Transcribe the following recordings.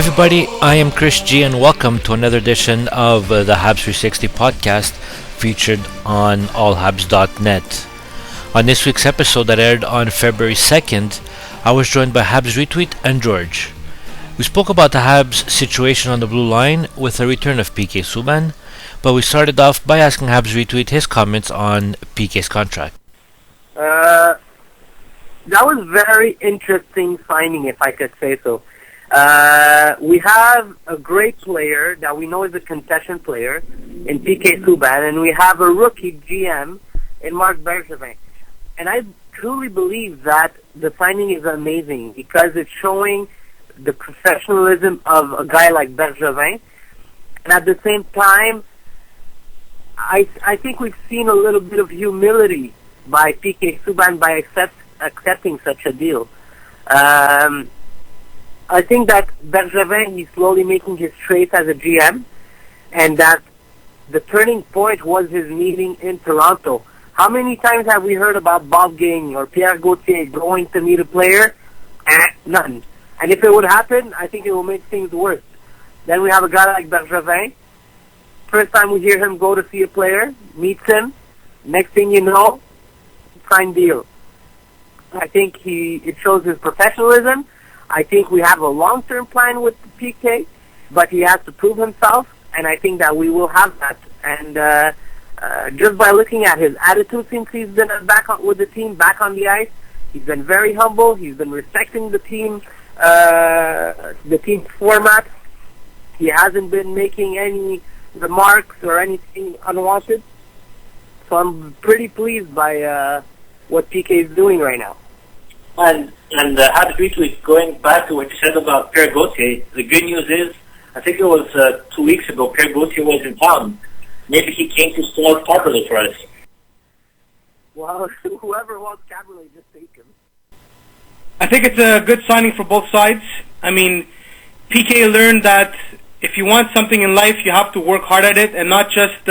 everybody, I am Chris G and welcome to another edition of the Habs360 podcast featured on allhabs.net. On this week's episode that aired on February 2nd, I was joined by Habs Retweet and George. We spoke about the Habs situation on the blue line with the return of PK Subban, but we started off by asking Habs Retweet his comments on PK's contract. That was very interesting signing, if I could say so. We have a great player that we know is a concession player in PK Subban, and we have a rookie GM in Marc Bergevin. And I truly believe that the signing is amazing because it's showing the professionalism of a guy like Bergevin. And at the same time, I think we've seen a little bit of humility by PK Subban by accepting such a deal. I think that Bergevin, he's slowly making his trace as a GM, and that the turning point was his meeting in Toronto. How many times have we heard about Bob Gainey or Pierre Gauthier going to meet a player? None. And if it would happen, I think it will make things worse. Then we have a guy like Bergevin. First time we hear him go to see a player, meets him, next thing you know, sign deal. I think it shows his professionalism. I think we have a long-term plan with PK, but he has to prove himself, and I think that we will have that. And just by looking at his attitude since he's been back with the team, back on the ice, he's been very humble. He's been respecting the team format. He hasn't been making any remarks or anything unwanted. So I'm pretty pleased by what PK is doing right now. And Habs Retweet, going back to what you said about Pierre Gauthier, the good news is, I think it was 2 weeks ago, Pierre Gauthier was in town. Maybe he came to start properly for us. Well, whoever wants Cabernet, just take him. I think it's a good signing for both sides. I mean, PK learned that if you want something in life, you have to work hard at it and not just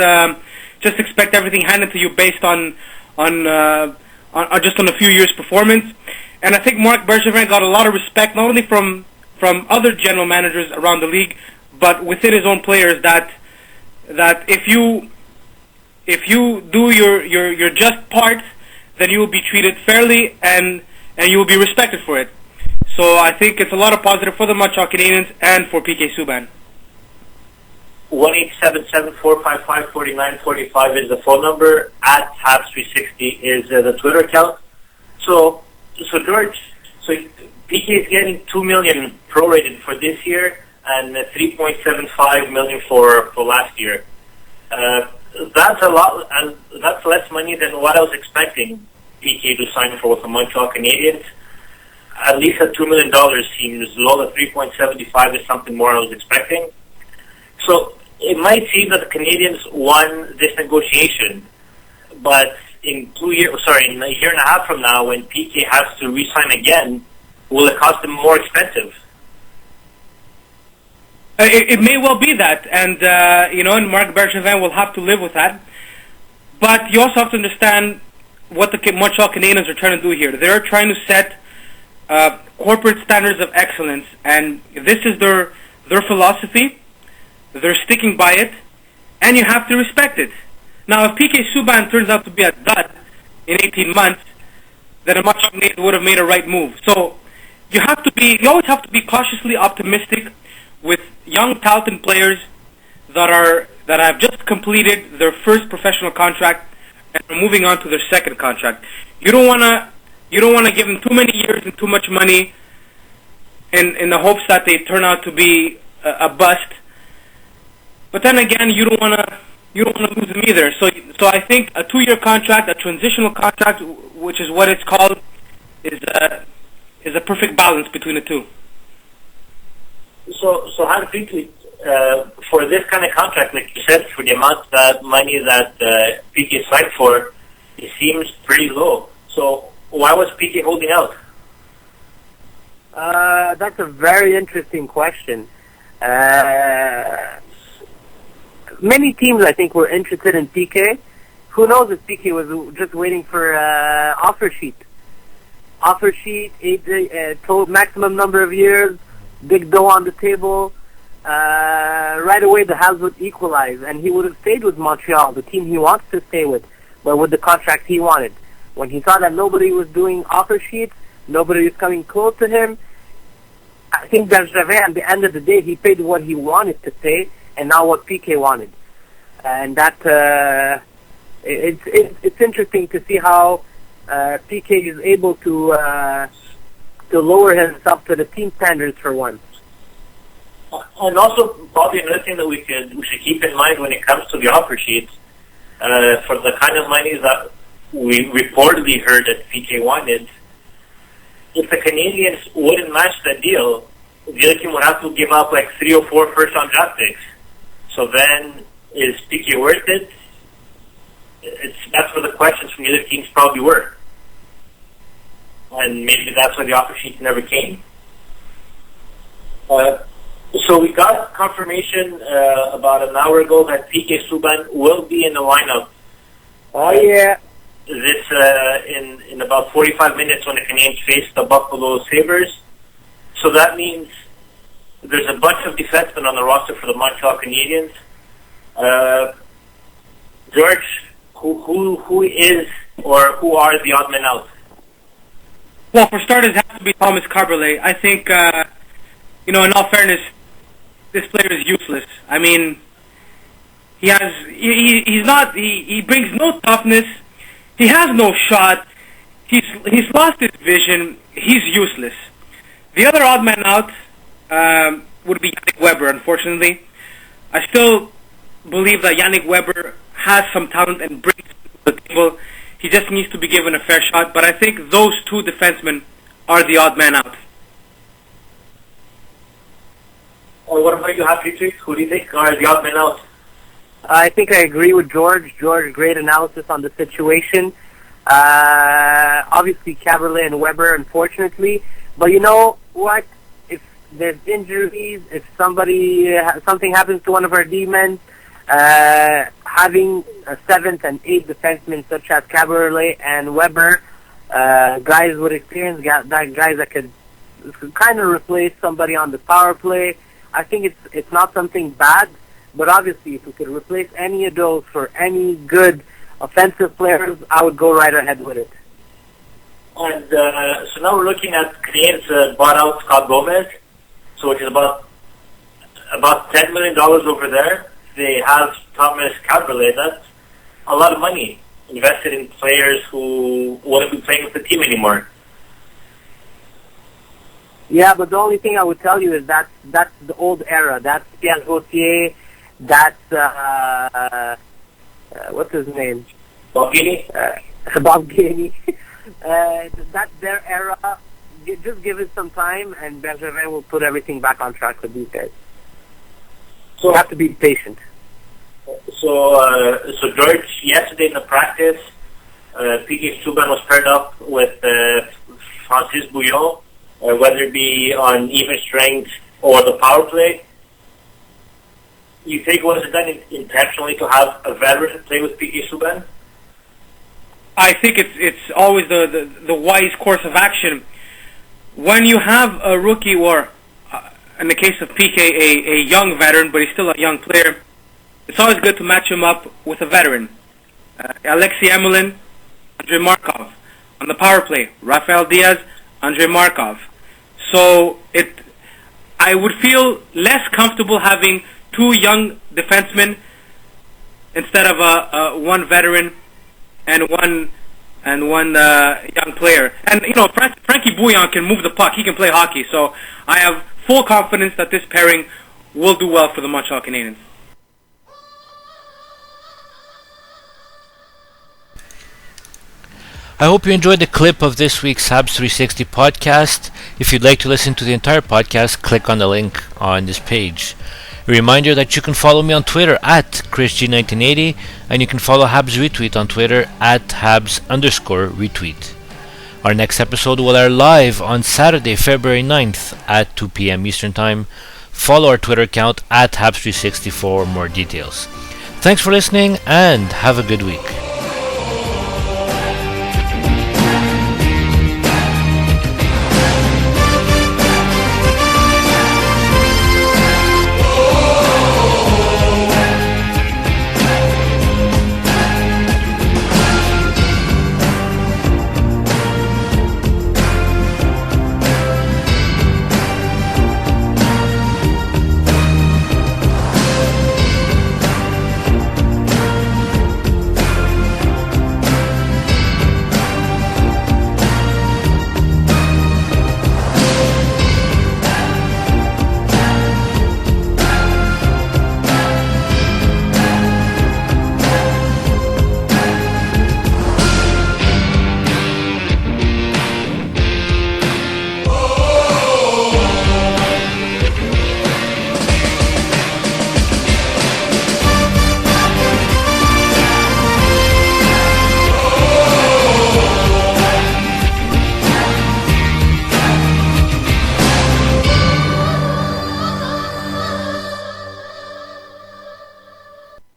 expect everything handed to you based on just on a few years' performance. And I think Marc Bergevin got a lot of respect, not only from other general managers around the league, but within his own players. That if you do your just part, then you will be treated fairly and you will be respected for it. So I think it's a lot of positive for the Montreal Canadiens and for PK Subban. 1-877-455-4945 is the phone number. At Habs360 is the Twitter account. So George, PK is getting $2 million prorated for this year and $3.75 million for last year. That's a lot. That's less money than what I was expecting PK to sign for with the Montreal Canadiens. At least at $2 million seems low. The 3.75 is something more I was expecting. So it might seem that the Canadiens won this negotiation, but in a year and a half from now, when PK has to re-sign again, will it cost them more expensive? It may well be that, and and Marc Bergevin will have to live with that. But you also have to understand what the Montreal Canadiens are trying to do here. They're trying to set corporate standards of excellence, and this is their philosophy. They're sticking by it, and you have to respect it. Now, if PK Subban turns out to be a dud in 18 months, then a Montreal Canadiens would have made a right move. So you always have to be cautiously optimistic with young, talented players that have just completed their first professional contract and are moving on to their second contract. You don't want to give them too many years and too much money in the hopes that they turn out to be a bust. But then again, you don't want to lose them either. So I think a 2-year contract, a transitional contract, which is what it's called, is a perfect balance between the two. So how do you for this kind of contract, like you said, for the amount of money that PK signed for, it seems pretty low. So why was PK holding out? That's a very interesting question. Many teams, I think, were interested in PK. Who knows if PK was just waiting for offer sheet. Offer sheet, total maximum number of years, big dough on the table, right away the Habs would equalize, and he would have stayed with Montreal, the team he wants to stay with, but with the contract he wanted. When he saw that nobody was doing offer sheets, nobody was coming close to him, I think Bergevin, at the end of the day, he paid what he wanted to pay, and not what PK wanted. And that, it's interesting to see how PK is able to lower himself to the team standards for once. And also, probably another thing that we should keep in mind when it comes to the offer sheets, for the kind of money that we reportedly heard that PK wanted, if the Canadians wouldn't match that deal, the other team would have to give up like 3 or 4 first-round draft picks. So then, is PK worth it? That's where the questions from the other teams probably were. And maybe that's why the offer sheets never came. So we got confirmation about an hour ago that PK Subban will be in the lineup. Oh, yeah. This in about 45 minutes when the Canadians face the Buffalo Sabres. So that means there's a bunch of defensemen on the roster for the Montreal Canadiens. George, who is or who are the odd men out? Well, for starters, it has to be Thomas Carberlet. I think, in all fairness, this player is useless. I mean, he brings no toughness. He has no shot. He's lost his vision. He's useless. The other odd man out would be Yannick Weber, unfortunately. I still believe that Yannick Weber has some talent and brings to the table. He just needs to be given a fair shot. But I think those two defensemen are the odd man out. What about you, Habs Retweet? Who do you think are the odd men out? I think I agree with George. George, great analysis on the situation. Obviously, Caberlet and Weber, unfortunately. But you know what? If there's injuries, if something happens to one of our D-men, having a 7th and 8th defensemen such as Caberlet and Weber, guys with experience, guys that could kind of replace somebody on the power play, I think it's not something bad. But obviously, if we could replace any of those for any good offensive players, I would go right ahead with it. And so now we're looking at Canadians bought out Scott Gomez, so which is about $10 million over there. They have Thomas Caberlet. That's a lot of money invested in players who wouldn't be playing with the team anymore. Yeah, but the only thing I would tell you is that's the old era. That's Pierre Gauthier. That's what's his name? Bob Gainey? Bob Gainey. That's their era. Just give it some time, and Bergevin will put everything back on track with these guys. So you have to be patient. So George, yesterday in the practice, PK Subban was paired up with Francis Bouillon, whether it be on even strength or the power play. You think was it done intentionally to have a veteran play with PK Subban? I think it's always the wise course of action. When you have a rookie, or in the case of PK, a young veteran, but he's still a young player, it's always good to match him up with a veteran. Alexei Emelin, Andrei Markov. On the power play, Rafael Diaz, Andrei Markov. So I would feel less comfortable having 2 young defensemen instead of one veteran and one young player. And Frankie Bouillon can move the puck. He can play hockey. So I have full confidence that this pairing will do well for the Montreal Canadiens. I hope you enjoyed the clip of this week's Habs360 podcast. If you'd like to listen to the entire podcast, click on the link on this page. A reminder that you can follow me on Twitter at ChrisG1980, and you can follow Habs Retweet on Twitter at Habs_retweet. Our next episode will air live on Saturday, February 9th at 2 p.m. Eastern Time. Follow our Twitter account at Habs360 for more details. Thanks for listening, and have a good week.